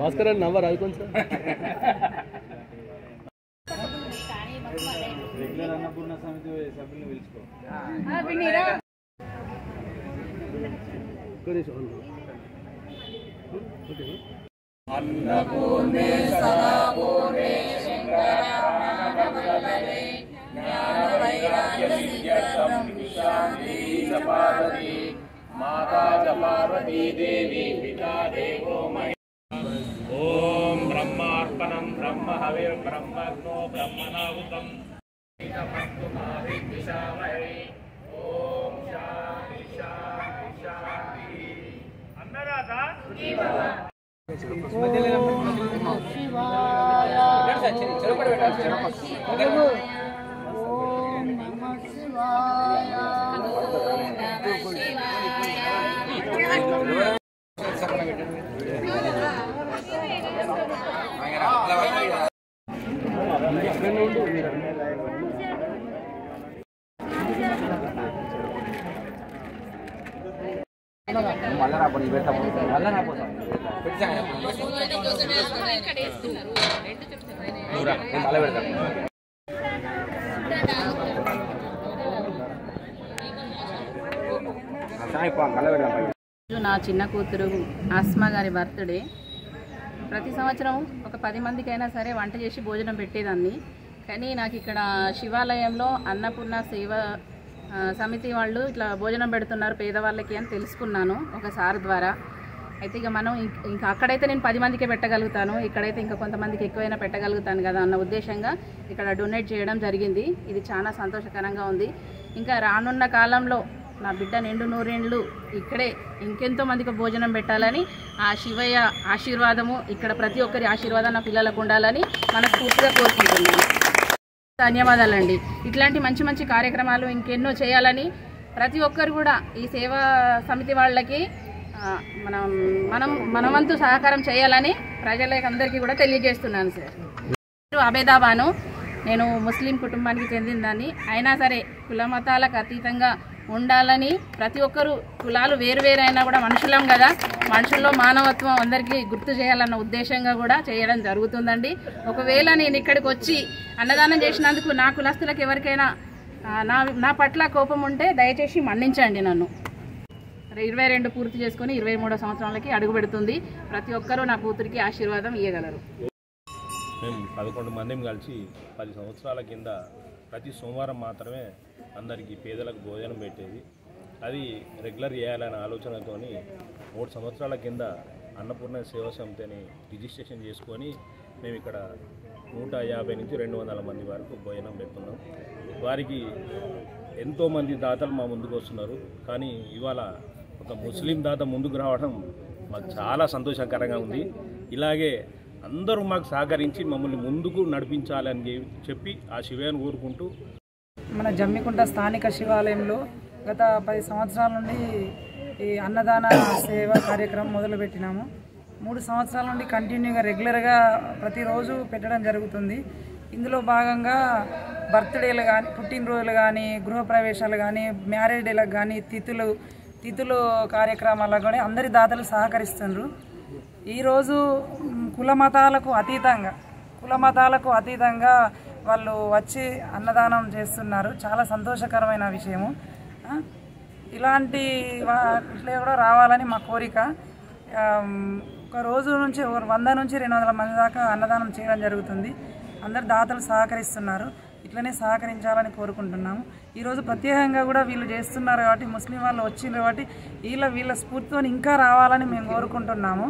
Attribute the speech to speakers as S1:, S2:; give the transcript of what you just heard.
S1: భాస్కర్ అని నవ్వరు అది కొంచెం
S2: రెగ్యులర్ అన్నపూర్ణ సమితి సభ్యులను పిలుచుకో.
S3: अन्नपूर्णे सदा पूर्णे शंकरानंदवल्लभे ज्ञानवैराग्यसिद्ध्यर्थं शान्ति च पार्वती माता च पार्वती देवी पिता देवो महेश्वरः। ओम ब्रह्मार्पणं ब्रह्म हविर्ब्रह्मग्नो ब्रह्मणाहुतं तमस्तुमाविद्विषावहे। ओम शांति शांति शांति। अन्नदाता सुखी भव।
S4: నా చిన్న కూతురు ఆస్మా గారి బర్త్డే. ప్రతి సంవత్సరం ఒక 10 మందికైనా సరే వంట చేసి భోజనం పెట్టేదాన్ని. కానీ నాకు ఇక్కడ శివాలయంలో అన్నపూర్ణ సేవ సమితి వాళ్ళు ఇట్లా భోజనం పెడుతున్నారు పేదవాళ్ళకి అని తెలుసుకున్నాను ఒక సార్ ద్వారా. అయితే ఇక మనం ఇంకా అక్కడైతే నేను 10 మందికే పెట్టగలుగుతాను, ఇక్కడైతే ఇంకా కొంతమందికి ఎక్కువైనా పెట్టగలుగుతాను కదా అన్న ఉద్దేశంగా ఇక్కడ డొనేట్ చేయడం జరిగింది. ఇది చాలా సంతోషకరంగా ఉంది. ఇంకా రానున్న కాలంలో నా బిడ్డ నిండు నూరేండ్లు ఇక్కడే ఇంకెంతో మందికి భోజనం పెట్టాలని ఆ శివయ్య ఆశీర్వాదము ఇక్కడ ప్రతి ఒక్కరి ఆశీర్వాదం నా పిల్లలకు ఉండాలని మనస్ఫూర్తిగా కోరుకుంటున్నాను. ధన్యవాదాలండి. ఇట్లాంటి మంచి మంచి కార్యక్రమాలు ఇంకెన్నో చేయాలని ప్రతి ఒక్కరు కూడా ఈ సేవా సమితి వాళ్ళకి మన వంతు సహకారం చేయాలని ప్రజలకి అందరికీ కూడా తెలియజేస్తున్నాను. సార్ అబేదాబాను, నేను ముస్లిం కుటుంబానికి చెందిందాన్ని. అయినా సరే కుల మతాలకు అతీతంగా ఉండాలని ప్రతి ఒక్కరు కులాలు వేరువేరైనా కూడా మనుషులం కదా, మనుషుల్లో మానవత్వం అందరికీ గుర్తు చేయాలన్న ఉద్దేశంగా కూడా చేయడం జరుగుతుందండి. ఒకవేళ నేను ఇక్కడికి వచ్చి అన్నదానం చేసినందుకు నా కులస్తులకు ఎవరికైనా నా పట్ల కోపం ఉంటే దయచేసి మన్నించండి. నన్ను 22 పూర్తి చేసుకుని 23వ సంవత్సరాలకి అడుగు పెడుతుంది. ప్రతి ఒక్కరూ నా కూతురికి ఆశీర్వాదం ఇవ్వగలరు.
S5: మేము 11 మందిని కలిసి 10 సంవత్సరాల కింద ప్రతి సోమవారం మాత్రమే అందరికీ పేదలకు భోజనం పెట్టేది. అది రెగ్యులర్ చేయాలనే ఆలోచనతో 3 సంవత్సరాల కింద అన్నపూర్ణ సేవా సమితిని రిజిస్ట్రేషన్ చేసుకొని మేము ఇక్కడ 150 నుంచి 200 మంది వరకు భోజనం పెడుతున్నాం. వారికి ఎంతోమంది దాతలు మా ముందుకు వస్తున్నారు. కానీ ఇవాళ ఒక ముస్లిం దాత ముందుకు రావడం మాకు చాలా సంతోషకరంగా ఉంది. ఇలాగే అందరూ మాకు సహకరించి మమ్మల్ని ముందుకు నడిపించాలని చెప్పి ఆ శివయ్యను కోరుకుంటూ
S6: మన జమ్మికుంట స్థానిక శివాలయంలో గత 10 సంవత్సరాల నుండి ఈ అన్నదాన సేవ కార్యక్రమం మొదలుపెట్టినాము. 3 సంవత్సరాల నుండి కంటిన్యూగా రెగ్యులర్గా ప్రతిరోజు పెట్టడం జరుగుతుంది. ఇందులో భాగంగా బర్త్డేలు కానీ, పుట్టినరోజులు కానీ, గృహప్రవేశాలు కానీ, మ్యారేజ్ డేలకు కానీ, తిథులు కార్యక్రమాలకు కానీ అందరి దాతలు సహకరిస్తున్నారు. ఈరోజు కుల మతాలకు అతీతంగా వాళ్ళు వచ్చి అన్నదానం చేస్తున్నారు. చాలా సంతోషకరమైన విషయము. ఇలాంటి ఇట్లా కూడా రావాలని మా కోరిక. ఒక రోజు నుంచి 100 నుంచి 200 మంది దాకా అన్నదానం చేయడం జరుగుతుంది. అందరు దాతలు సహకరిస్తున్నారు. ఇట్లనే సహకరించాలని కోరుకుంటున్నాము. ఈరోజు ప్రత్యేకంగా కూడా వీళ్ళు చేస్తున్నారు కాబట్టి, ముస్లిం వాళ్ళు వచ్చిండ్రు కాబట్టి వీళ్ళ స్ఫూర్తితో ఇంకా రావాలని మేము కోరుకుంటున్నాము.